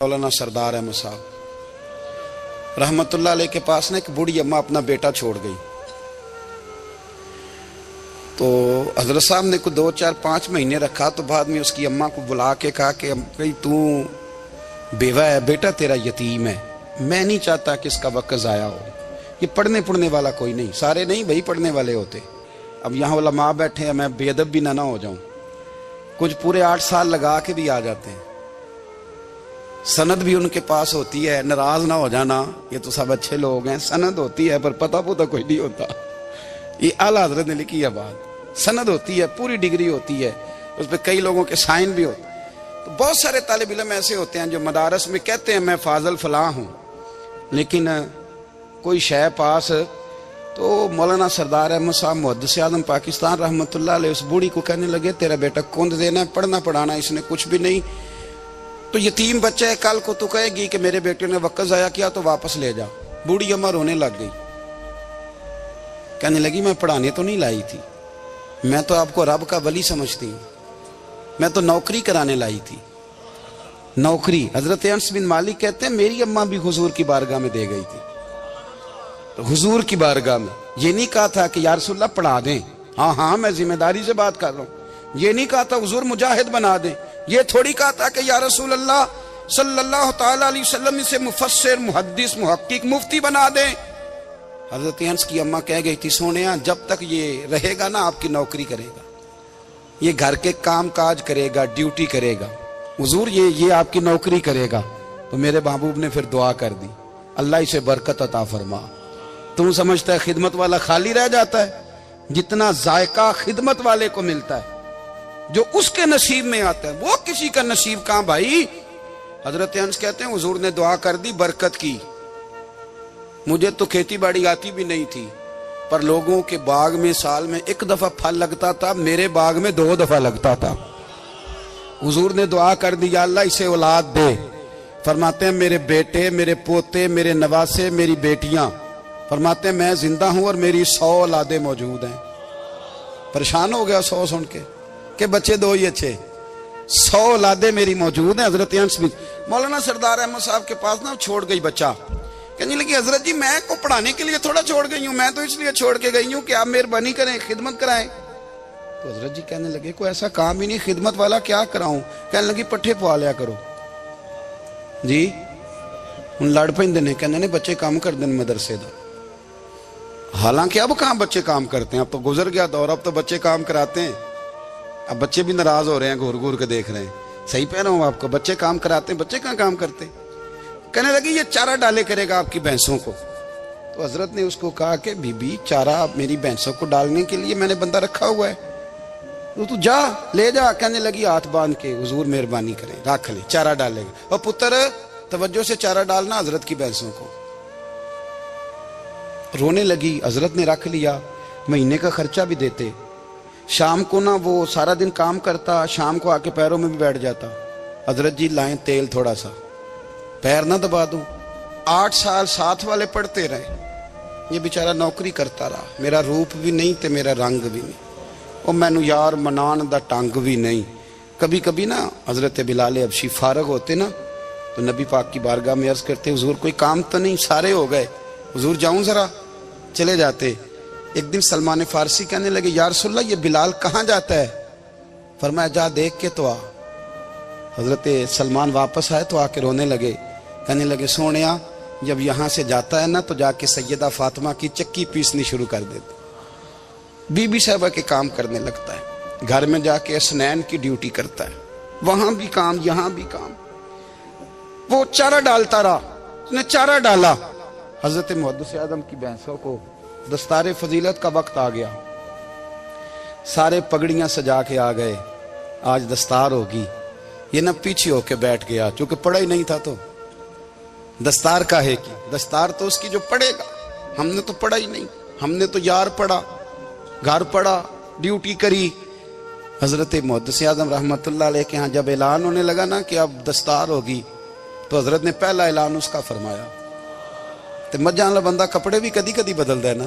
मौलाना सरदार अहमद साहब रहमतुल्लाह अलैह के पास ना एक बूढ़ी अम्मा अपना बेटा छोड़ गई। तो हजरत साहब ने को 2, 4, 5 महीने रखा। तो बाद में उसकी अम्मा को बुला के कहा कि भाई तू बेवा है, बेटा तेरा यतीम है, मैं नहीं चाहता कि इसका वक्त ज़ाया हो। ये पढ़ने वाला कोई नहीं, सारे नहीं भाई पढ़ने वाले होते। अब यहाँ उलमा बैठे हैं, मैं बेअदब भी ना हो जाऊँ। कुछ पूरे 8 साल लगा के भी आ जाते हैं, सनद भी उनके पास होती है। नाराज ना हो जाना, ये तो सब अच्छे लोग हैं। सनद होती है पर पता पुता कोई नहीं होता। ये आला हजरत ने लिखी है बात। सनद होती है, पूरी डिग्री होती है, उस पर कई लोगों के साइन भी होते हैं। तो बहुत सारे तालिब इल्म ऐसे होते हैं जो मदारस में कहते हैं मैं फाजल फलां हूँ, लेकिन कोई शय पास। तो मौलाना सरदार अहमद साहब मुहद्दिस आज़म पाकिस्तान रहमतुल्लाह अलैह उस बूढ़ी को कहने लगे तेरा बेटा कुंद देना है, पढ़ना पढ़ाना इसने कुछ भी नहीं। तो यतीम बच्चा है, कल को तो कहेगी कि मेरे बेटे ने वक्त ज़ाया किया तो वापस ले जा। बूढ़ी अम्मा रोने लग गई, कहने लगी मैं पढ़ाने तो नहीं लाई थी, मैं तो आपको रब का वली समझती हूँ, मैं तो नौकरी कराने लाई थी। नौकरी हजरत अनस बिन मालिक कहते हैं मेरी अम्मा भी हुजूर की बारगाह में दे गई थी। तो हुजूर की बारगाह में ये नहीं कहा था कि या रसूलल्लाह पढ़ा दें, हाँ हाँ मैं जिम्मेदारी से बात कर रहा हूँ। ये नहीं कहा था हुजूर मुजाहिद बना दें, ये थोड़ी कहा था कि या रसूल अल्लाह सल्लल्लाहु ताला अलैहि वसल्लम से मुफस्सिर मुहद्दिस मुहक्किक मुफ्ती बना दें। हजरत अनस की अम्मा कह गई थी सोनिया जब तक ये रहेगा ना आपकी नौकरी करेगा, ये घर के काम काज करेगा, ड्यूटी करेगा, हुजूर ये आपकी नौकरी करेगा। तो मेरे महबूब ने फिर दुआ कर दी, अल्लाह इसे बरकत अता फरमा। तुम समझता है खिदमत वाला खाली रह जाता है? जितना जायका खिदमत वाले को मिलता है, जो उसके नसीब में आता है, वो किसी का नसीब कहां भाई। हजरत अनस कहते हैं हुजूर ने दुआ कर दी, बरकत की। मुझे तो खेती बाड़ी आती भी नहीं थी, पर लोगों के बाग में साल में 1 दफा फल लगता था, मेरे बाग में 2 दफा लगता था। हुजूर ने दुआ कर दी अल्लाह इसे औलाद दे। फरमाते हैं मेरे बेटे, मेरे पोते, मेरे नवासे, मेरी बेटियां, फरमाते हैं मैं जिंदा हूं और मेरी 100 औलादे मौजूद हैं। परेशान हो गया 100 सुन के बच्चे 2 ही अच्छे, 100 औलादे मेरी मौजूद हैं। हजरत अनस भी मौलाना सरदार अहमद साहब के पास ना छोड़ गई बच्चा। कहने लगी हजरत जी मैं को पढ़ाने के लिए थोड़ा छोड़ गई हूँ, मैं तो इसलिए छोड़ के गई हूँ कि आप मेहरबानी करें, खिदमत कराएं। तो हजरत जी कहने लगे कोई ऐसा काम ही नहीं, खिदमत वाला क्या कराऊं। कहने लगी पट्ठे पवा लिया करो जी। हूँ लड़ पेंदे ने, कहने ने बच्चे काम करते हैं मदरसे का। हालांकि अब कहाँ बच्चे काम करते हैं, अब तो गुजर गया दौर, अब तो बच्चे काम कराते हैं। अब बच्चे भी नाराज हो रहे हैं, घूर घूर के देख रहे हैं। सही कह रहा हूं आपको, बच्चे काम कराते हैं, बच्चे कहाँ काम करते। कहने लगी ये चारा डाले करेगा आपकी भैंसों को। तो हजरत ने उसको कहा कि बीबी चारा मेरी भैंसों को डालने के लिए मैंने बंदा रखा हुआ है, तो तू जा ले जा। कहने लगी हाथ बांध के हुजूर मेहरबानी करें रख ले, चारा डालेगा। और पुत्र तवज्जो से चारा डालना हजरत की भैंसों को। रोने लगी। हजरत ने रख लिया, महीने का खर्चा भी देते। शाम को ना वो सारा दिन काम करता, शाम को आके पैरों में भी बैठ जाता। हजरत जी लाएं तेल थोड़ा सा, पैर ना दबा दूं। 8 साल साथ वाले पढ़ते रहे, ये बेचारा नौकरी करता रहा। मेरा रूप भी नहीं ते मेरा रंग भी नहीं, और मैनू यार मनान दा टंग भी नहीं। कभी कभी ना हजरत बिलाल हबशी फारग होते ना, तो नबी पाक की बारगाह में अर्ज करते हुजूर कोई काम तो नहीं, सारे हो गए, हुजूर जाऊं जरा, चले जाते। एक दिन सलमान फारसी कहने लगे या रसूलल्लाह ये बिलाल कहाँ जाता है। फरमाया जा देख के तो आ। हजरत सलमान वापस आए तो आके रोने लगे, कहने लगे सोनिया जब यहाँ से जाता है ना तो जाके सैयदा फातिमा की चक्की पीसनी शुरू कर देता, बीबी साहबा के काम करने लगता है, घर में जाके स्नैन की ड्यूटी करता है, वहां भी काम यहाँ भी काम। वो चारा डालता रहा, उसने चारा डाला। हजरत मुहद्दिस आज़म की भैंसों को दस्तारे फजीलत का वक्त आ गया, सारे पगड़ियां सजा के आ गए, आज दस्तार होगी। ये ना पीछे होके बैठ गया, क्योंकि पढ़ा ही नहीं था। तो दस्तार का है कि दस्तार तो उसकी जो पढ़ेगा, हमने तो पढ़ा ही नहीं, हमने तो यार पढ़ा, घर पढ़ा, ड्यूटी करी। हजरत मुहद्दिस आज़म रहमतुल्लाह अलैह के यहाँ जब ऐलान होने लगा ना कि अब दस्तार होगी, तो हजरत ने पहला ऐलान उसका फरमाया। तो मजा वाला बंदा कपड़े भी कदी कदी बदलता है ना।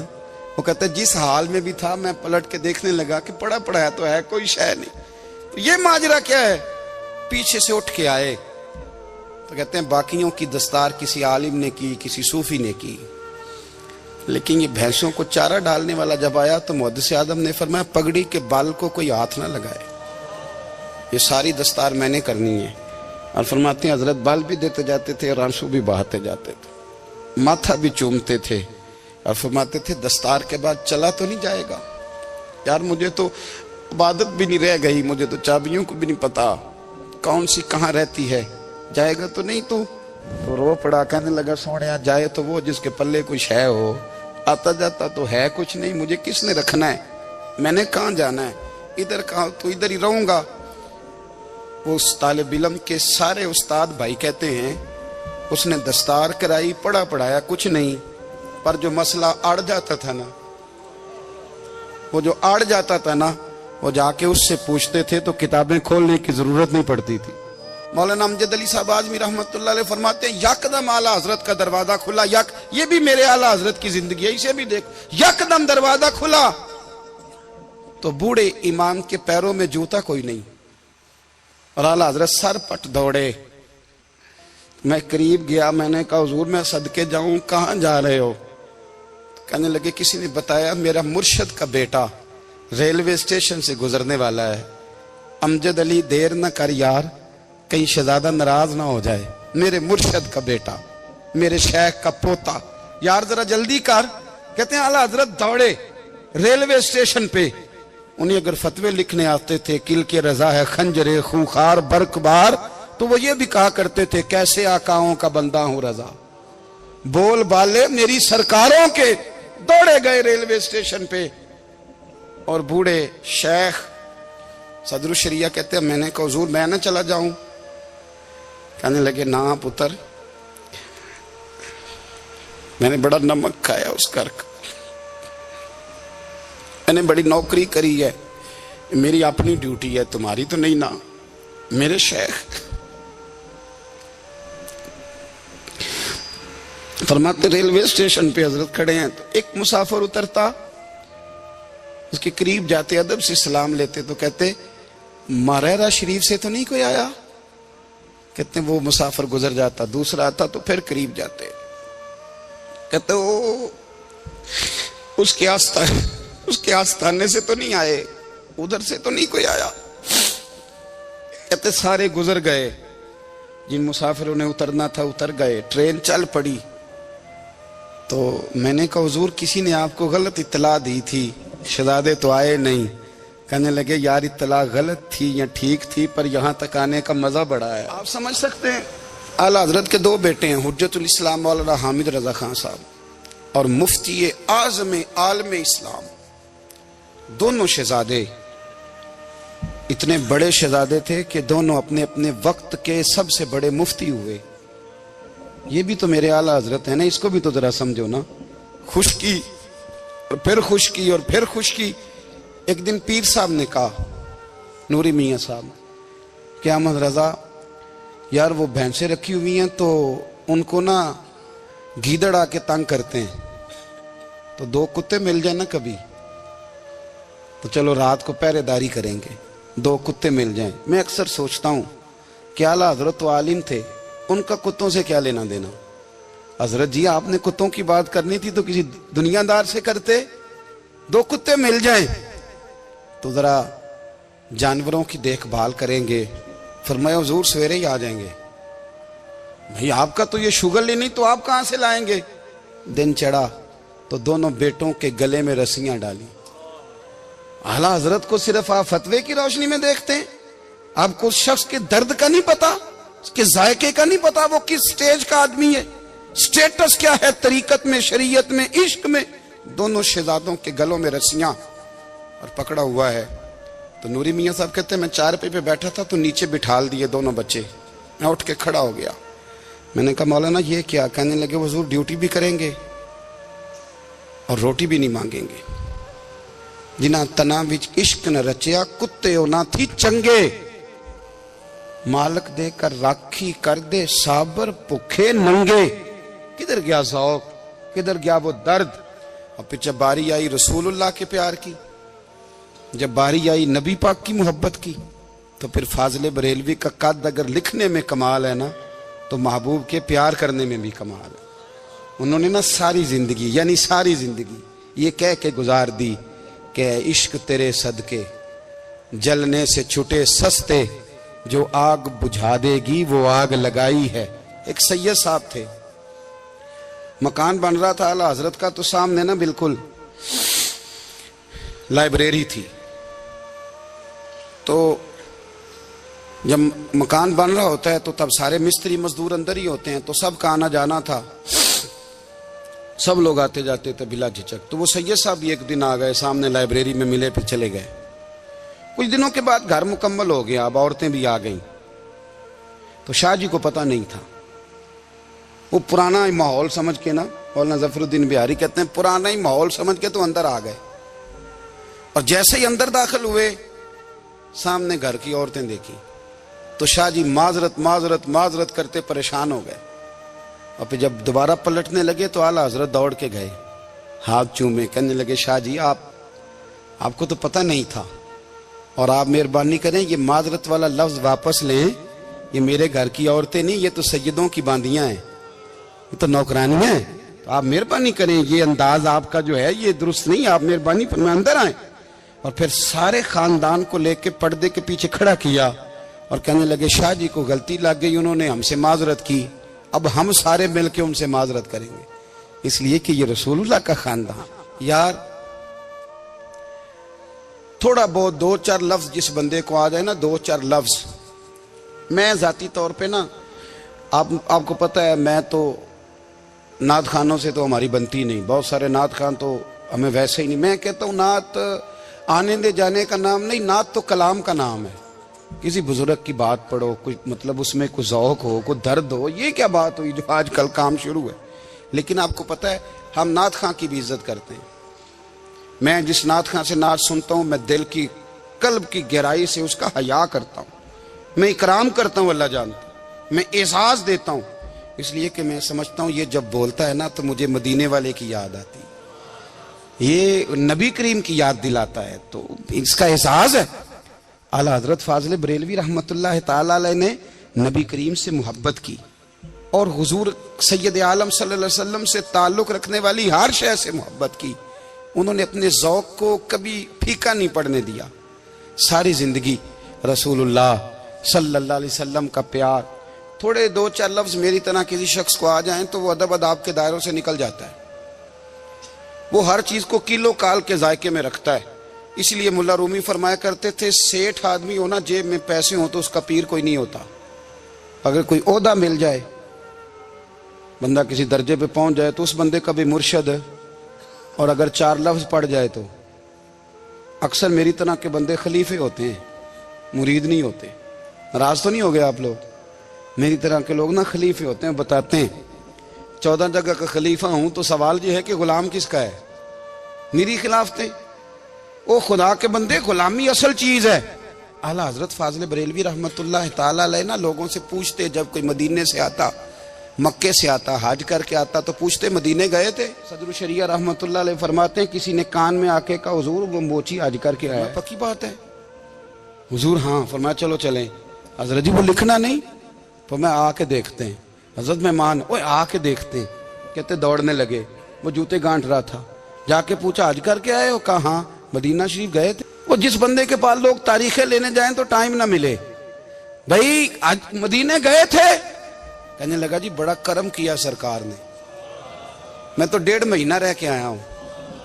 वो कहते जिस हाल में भी था मैं पलट के देखने लगा कि पढ़ा पढ़ाया तो है, कोई शय नहीं। तो ये माजरा क्या है। पीछे से उठ के आए तो कहते हैं बाकियों की दस्तार किसी आलिम ने की, किसी सूफी ने की, लेकिन ये भैंसों को चारा डालने वाला जब आया तो मुहद्दिस आदम ने फरमाया पगड़ी के बाल को कोई हाथ ना लगाए, ये सारी दस्तार मैंने करनी है। और फरमाते हैं हजरत बाल भी देते जाते थे और आंसू भी बहाते जाते थे, माथा भी चूमते थे और फरमाते थे दस्तार के बाद चला तो नहीं जाएगा यार, मुझे तो इबादत भी नहीं रह गई, मुझे तो चाबियों को भी नहीं पता कौन सी कहाँ रहती है, जाएगा तो नहीं तू? तो रो पड़ा, कहने लगा सोने जाए तो वो जिसके पल्ले कुछ है हो, आता जाता तो है कुछ नहीं, मुझे किसने रखना है, मैंने कहाँ जाना है, इधर कहाँ तो इधर ही रहूंगा। वो उस तालिब इल्म के सारे उस्ताद भाई कहते हैं उसने दस्तार कराई, पढ़ा पढ़ाया कुछ नहीं, पर जो मसला अड़ जाता था ना, वो जो अड़ जाता था ना, वो जाके उससे पूछते थे तो किताबें खोलने की जरूरत नहीं पड़ती थी। मौलाना अमजद अली साहब आजमी रहमतुल्लाह अलैह फरमाते हैं यकदम आला हजरत का दरवाजा खुला, ये भी मेरे आला हजरत की जिंदगी है, इसे भी देख, यकदम दरवाजा खुला तो बूढ़े इमाम के पैरों में जूता कोई नहीं और आला हजरत सर पट दौड़े। मैं करीब गया, मैंने कहा हुजूर मैं सदके जाऊं, कहां जा रहे हो? कहने लगे किसी ने बताया मेरा मुर्शद का बेटा रेलवे स्टेशन से गुजरने वाला है, अमजद अली देर न कर यार, कहीं शहजादा नाराज ना हो जाए, मेरे मुर्शद का बेटा, मेरे शेख का पोता, यार जरा जल्दी कर। कहते हैं आला हजरत दौड़े रेलवे स्टेशन पे, उन्हें अगर फतवे लिखने आते थे किल के रजा है खंजरे खूंखार बरकबार, तो वो ये भी कहा करते थे कैसे आकाओं का बंदा हूं रजा, बोल बाले मेरी सरकारों के। दौड़े गए रेलवे स्टेशन पे और बूढ़े शेख सदरुल शरिया कहते हैं मैंने कहा हुजूर मैं ना चला जाऊं? कहने लगे ना पुत्र, मैंने बड़ा नमक खाया उस घर का, मैंने बड़ी नौकरी करी है, मेरी अपनी ड्यूटी है, तुम्हारी तो नहीं ना। मेरे शेख फरमाते रेलवे स्टेशन पे हजरत खड़े हैं तो एक मुसाफिर उतरता, उसके करीब जाते अदब से सलाम लेते तो कहते मारेरा शरीफ से तो नहीं कोई आया? कहते वो मुसाफिर गुजर जाता, दूसरा आता तो फिर करीब जाते, कहते वो उसके आस्थाने से तो नहीं आए, उधर से तो नहीं कोई आया। कहते सारे गुजर गए, जिन मुसाफिरों ने उतरना था उतर गए, ट्रेन चल पड़ी। तो मैंने कहा हुजूर किसी ने आपको गलत इत्तला दी थी, शहजादे तो आए नहीं। कहने लगे यार इत्तला गलत थी या ठीक थी, पर यहाँ तक आने का मजा बड़ा है। आप समझ सकते हैं आला हजरत के दो बेटे हैं, हुज्जतुल इस्लाम मौलाना हामिद रजा खान साहब और मुफ्ती आज़म आलम इस्लाम, दोनों शहजादे इतने बड़े शहजादे थे कि दोनों अपने अपने वक्त के सबसे बड़े मुफ्ती हुए। ये भी तो मेरे आला हजरत है ना, इसको भी तो जरा समझो ना। खुशकी और फिर खुशकी और फिर खुशकी। एक दिन पीर साहब ने कहा, नूरी मियाँ साहब, कि अहमद रजा यार वो भैंसें रखी हुई हैं तो उनको ना गीदड़ आके तंग करते हैं, तो दो कुत्ते मिल जाए ना कभी, तो चलो रात को पहरेदारी करेंगे, दो कुत्ते मिल जाएं। मैं अक्सर सोचता हूं कि आला हजरत तो आलिम थे, उनका कुत्तों से क्या लेना देना। हजरत जी आपने कुत्तों की बात करनी थी तो किसी दुनियादार से करते, दो कुत्ते मिल जाएं तो जरा जानवरों की देखभाल करेंगे। फरमाया हुजूर सवेरे ही आ जाएंगे। भाई आपका तो ये शुगर ले नहीं तो आप कहां से लाएंगे। दिन चढ़ा तो दोनों बेटों के गले में रस्सियां डाली। आला हजरत को सिर्फ आप फतवे की रोशनी में देखते हैं, आपको उस शख्स के दर्द का नहीं पता, उसके जायके का नहीं पता, वो किस स्टेज का आदमी है, स्टेटस क्या है तरीकत में, शरीयत में, इश्क में। दोनों शहजादों के गलों में रस्सियां और पकड़ा हुआ है। तो नूरी मियाँ साहब कहते हैं मैं चारपाई पे बैठा था तो नीचे बिठाल दिए दोनों बच्चे। मैं उठ के खड़ा हो गया, मैंने कहा मौलाना ये क्या? कहने लगे हुजूर ड्यूटी भी करेंगे और रोटी भी नहीं मांगेंगे। जिन्हां तना विच इश्क न रचिया कुत्ते ना थी चंगे, मालक देकर राखी कर दे साबर भुखे नंगे। किधर गया ज़ौक़, किधर गया वो दर्द। और फिर जब बारी आई रसूलुल्लाह के प्यार की, जब बारी आई नबी पाक की मोहब्बत की, तो फिर फाजिल बरेलवी का कद अगर लिखने में कमाल है ना, तो महबूब के प्यार करने में भी कमाल है। उन्होंने ना सारी जिंदगी, यानी सारी जिंदगी ये कह के गुजार दी कि इश्क तेरे सदके जलने से छुटे सस्ते, जो आग बुझा देगी वो आग लगाई है। एक सैयद साहब थे, मकान बन रहा था आला हजरत का, तो सामने ना बिल्कुल लाइब्रेरी थी। तो जब मकान बन रहा होता है तो तब सारे मिस्त्री मजदूर अंदर ही होते हैं, तो सबका आना जाना था, सब लोग आते जाते थे बिला झिझक। तो वो सैयद साहब भी एक दिन आ गए, सामने लाइब्रेरी में मिले, फिर चले गए। कुछ दिनों के बाद घर मुकम्मल हो गया, अब औरतें भी आ गईं। तो शाह जी को पता नहीं था, वो पुराना ही माहौल समझ के ना, मौलाना जफरुद्दीन बिहारी कहते हैं पुराना ही माहौल समझ के तो अंदर आ गए। और जैसे ही अंदर दाखिल हुए, सामने घर की औरतें देखी, तो शाह जी माजरत माजरत माजरत करते परेशान हो गए। और फिर जब दोबारा पलटने लगे तो आला हजरत दौड़ के गए, हाथ चूमे, कहने लगे शाह जी आपको तो पता नहीं था, और आप मेहरबानी करें ये माजरत वाला लफ्ज वापस लें, ये मेरे घर की औरतें नहीं, ये तो सैयदों की बांदियां हैं, ये तो नौकरानियां हैं, तो आप मेहरबानी करें, ये अंदाज आपका जो है ये दुरुस्त नहीं, आप मेहरबानी फरमाएं अंदर आए। और फिर सारे खानदान को लेके पर्दे के पीछे खड़ा किया और कहने लगे शाह जी को गलती लग गई, उन्होंने हमसे माजरत की, अब हम सारे मिलके उनसे माजरत करेंगे, इसलिए कि ये रसूलुल्लाह का खानदान। यार थोड़ा बहुत दो चार लफ्ज जिस बंदे को आ जाए ना, दो चार लफ्ज, मैं जाती तौर पे ना, आपको पता है मैं तो नात खानों से तो हमारी बनती नहीं, बहुत सारे नात खान तो हमें वैसे ही नहीं। मैं कहता हूँ नात आने दे जाने का नाम नहीं, नात तो कलाम का नाम है। किसी बुजुर्ग की बात पढ़ो, कुछ मतलब उसमें कुछ ज़ौक हो, कुछ दर्द हो, ये क्या बात हुई जो आजकल काम शुरू है। लेकिन आपको पता है हम नात खां की भी इज्जत करते हैं। मैं जिस नात खां से नात सुनता हूँ, मैं दिल की कल्ब की गहराई से उसका हया करता हूँ, मैं इकराम करता हूँ, अल्लाह जानता, मैं एहसास देता हूँ, इसलिए कि मैं समझता हूँ ये जब बोलता है ना तो मुझे मदीने वाले की याद आती है, ये नबी करीम की याद दिलाता है, तो इसका एहसास है। आला हजरत फाजिल बरेलवी रहमतुल्लाह ताला अलैह ने नबी करीम से मोहब्बत की और हुजूर सैयद आलम सल्लल्लाहु अलैहि वसल्लम से ताल्लुक रखने वाली हर शय से मोहब्बत की। उन्होंने अपने ज़ौक़ को कभी फीका नहीं पड़ने दिया। सारी जिंदगी रसूलुल्लाह सल्लल्लाहु अलैहि वसल्लम का प्यार। थोड़े दो चार लफ्ज मेरी तरह किसी शख्स को आ जाएं तो वो अदब अदाब के दायरों से निकल जाता है, वो हर चीज को किलो काल के जायके में रखता है। इसलिए मुल्ला रूमी फरमाया करते थे, सेठ आदमी हो ना, जेब में पैसे हो तो उसका पीर कोई नहीं होता। अगर कोई ओहदा मिल जाए, बंदा किसी दर्जे पे पहुंच जाए तो उस बंदे का भी मुर्शद है, और अगर चार लफ्ज पढ़ जाए तो अक्सर मेरी तरह के बंदे खलीफे होते हैं, मुरीद नहीं होते। नाराज तो नहीं हो गए आप लोग? मेरी तरह के लोग ना खलीफे होते हैं, बताते हैं 14 जगह का खलीफा हूं तो सवाल ये है कि गुलाम किसका है? मेरी खिलाफ थे ओ खुदा के बंदे, गुलामी असल चीज है। आला हजरत फाजिल बरेलवी रहमतुल्लाह ताला अलैह ना लोगों से पूछते, जब कोई मदीने से आता, मक्के से आता, हज करके आता तो पूछते मदीने गए थे? सदरुल शरिया रहमतुल्लाह अलैह फरमाते हैं किसी ने कान में आके कहा हुजूर वो मोची हज करके आया। पक्की बात है हुजूर? हाँ। फरमाया चलो चलें। हजरत जी वो लिखना नहीं, तो मैं आके देखते हैं। हजरत मेहमान ओए आके देखते हैं, कहते दौड़ने लगे, वो जूते गांठ रहा था। जाके पूछा हज करके आए हो? कहा हाँ। मदीना शरीफ गए थे? वो जिस बंदे के पास लोग तारीखें लेने जाएं तो टाइम ना मिले, भाई आज मदीने गए थे? कहने लगा जी बड़ा करम किया सरकार ने, मैं तो 1.5 महीना रह के आया हूं।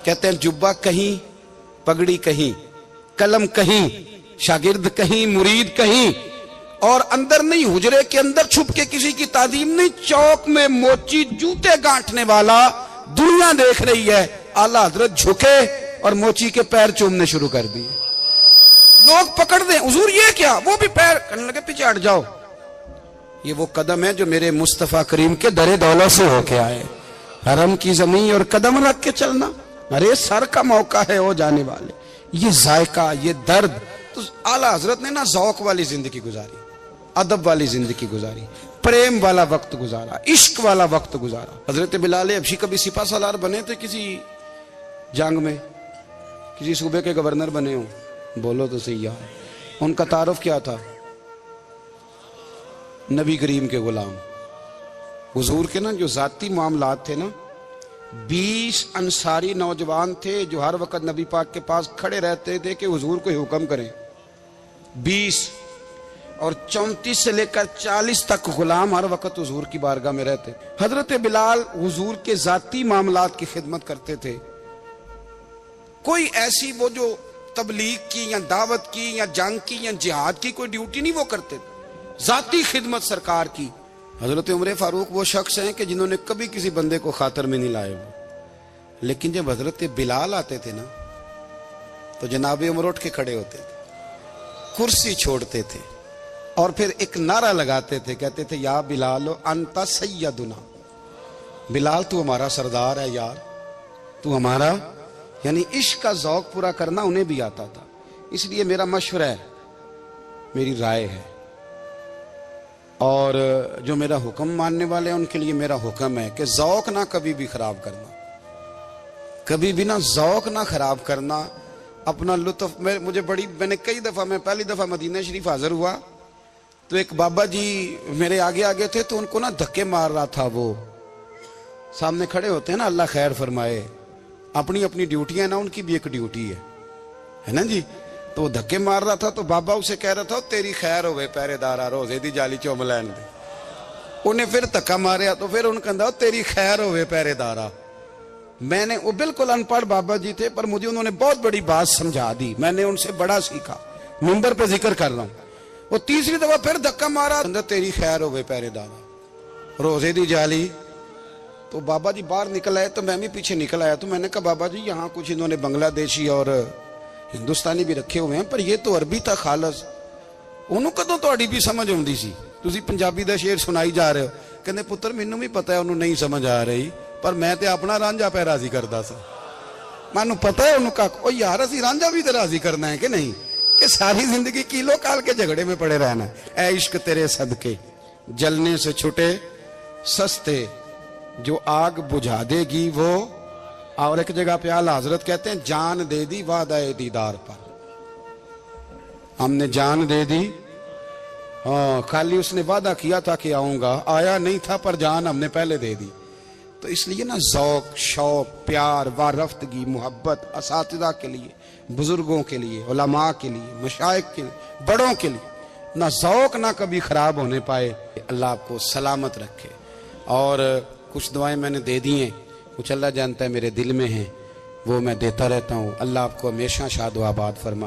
कहते हैं जुब्बा कहीं, पगड़ी कहीं, कलम कहीं, शागिर्द कहीं, मुरीद कहीं, और अंदर नहीं, हुजरे के अंदर छुप के किसी की तादीम नहीं, चौक में मोची जूते गांठने वाला दुनिया देख रही है। आला हजरत झुके और मोची के पैर चूमने शुरू कर दिए। लोग पकड़ दें, हुजूर ये क्या? वो भी पैर, कहने लगे पीछे हट जाओ, ये वो कदम है जो मेरे मुस्तफा करीम के दरे दौलत से होके आए। हरम की जमीन और कदम रख के चलना, अरे सर का मौका है वो जाने वाले। ये जायका, ये दर्द, तो आला हजरत ने ना ज़ौक़ वाली जिंदगी गुजारी, अदब वाली जिंदगी गुजारी, प्रेम वाला वक्त गुजारा, इश्क वाला वक्त गुजारा। हजरत बिलाल हबशी कभी सिपा सालार बने थे किसी जंग में, किसी सूबे के गवर्नर बने हो? बोलो तो सही यार। उनका तारुफ क्या था? नबी करीम के गुलाम। हुजूर के ना जो जाती मामलात थे ना, 20 अंसारी नौजवान थे जो हर वक्त नबी पाक के पास खड़े रहते थे कि हुजूर को हुक्म करें। 20 और 34 से लेकर 40 तक गुलाम हर वक्त हुजूर की बारगाह में रहते। हजरत बिलाल हुजूर के जाती मामलात की खिदमत करते थे। कोई ऐसी वो जो तबलीग की या दावत की या जंग की या जिहाद की कोई ड्यूटी नहीं वो करते थे, जाती खिदमत सरकार की। हजरत उमर फारूक वो शख्स हैं कि जिन्होंने कभी किसी बंदे को खातर में नहीं लाए वो, लेकिन जब हजरत बिलाल आते थे ना तो जनाब उमर उठ के खड़े होते थे, कुर्सी छोड़ते थे और फिर एक नारा लगाते थे, कहते थे या बिलाल अंता सैयदुना, बिलाल तू हमारा सरदार है यार, तू हमारा। यानी इश्क का ज़ौक पूरा करना उन्हें भी आता था। इसलिए मेरा मशवरा है, मेरी राय है, और जो मेरा हुक्म मानने वाले हैं उनके लिए मेरा हुक्म है कि ज़ौक ना कभी भी खराब करना, कभी भी ना ज़ौक ना खराब करना, अपना लुत्फ। मैंने कई दफ़ा, मैं पहली दफ़ा मदीना शरीफ हाजिर हुआ तो एक बाबा जी मेरे आगे आगे थे, तो उनको ना धक्के मार रहा था। वो सामने खड़े होते हैं ना, अल्लाह खैर फरमाए, अपनी अपनी ड्यूटी है ना, उनकी भी एक ड्यूटी है ना जी। तो वो धक्के मार रहा था तो बाबा उसे कह रहा था तेरी खैर होवे पहरेदारा, रोजे दी जाली चुम लैन दे। उन्हें फिर धक्का मारिया तो फिर उन्हें कहता तेरी खैर होवे पहरेदारा। मैंने, वो बिल्कुल अनपढ़ बाबा जी थे पर मुझे उन्होंने बहुत बड़ी बात समझा दी, मैंने उनसे बड़ा सीखा, मिंबर पे जिक्र कर रहा हूं। वो तीसरी दफा फिर धक्का मारा, तेरी खैर होवे पहरेदारा, रोजे दी जाली। तो बाबा जी बाहर निकल आए तो मैं भी पीछे निकल आया। तो मैंने कहा बाबा जी यहाँ कुछ इन्होंने बांग्लादेशी और हिंदुस्तानी भी रखे हुए हैं, पर ये तो अरबी था खालस। उन्होंने कदों तो भी समझ आती सी, तुसी पंजाबी दा शेर सुनाई जा रहे हो। कहते पुत्र मैनू भी पता है उन्होंने नहीं समझ आ रही, पर मैं तो अपना रांझा पै राजी करता सा। मैनू पता है उन्होंने कहा ओ यार असी रांझा भी तो राजी करना है कि नहीं, कि सारी जिंदगी किलो काल के झगड़े में पड़े रहना है। ऐ इश्क तेरे सदके जलने से छुटे सस्ते, जो आग बुझा देगी वो। और एक जगह पे आला हजरत कहते हैं जान दे दी वादा दीदार पर, हमने जान दे दी। हाँ, खाली उसने वादा किया था कि आऊंगा, आया नहीं था, पर जान हमने पहले दे दी। तो इसलिए ना ज़ौक, शौक, प्यार, वारफ्तगी, मोहब्बत असातिज़ा के लिए, बुजुर्गों के लिए, उलमा के लिए, मशाइख के लिए, बड़ों के लिए, ना ज़ौक ना कभी खराब होने पाए। अल्लाह आपको सलामत रखे। और कुछ दुआएं मैंने दे दी हैं, कुछ अल्लाह जानता है मेरे दिल में हैं, वो मैं देता रहता हूँ। अल्लाह आपको हमेशा शाद व आबाद फरमाए।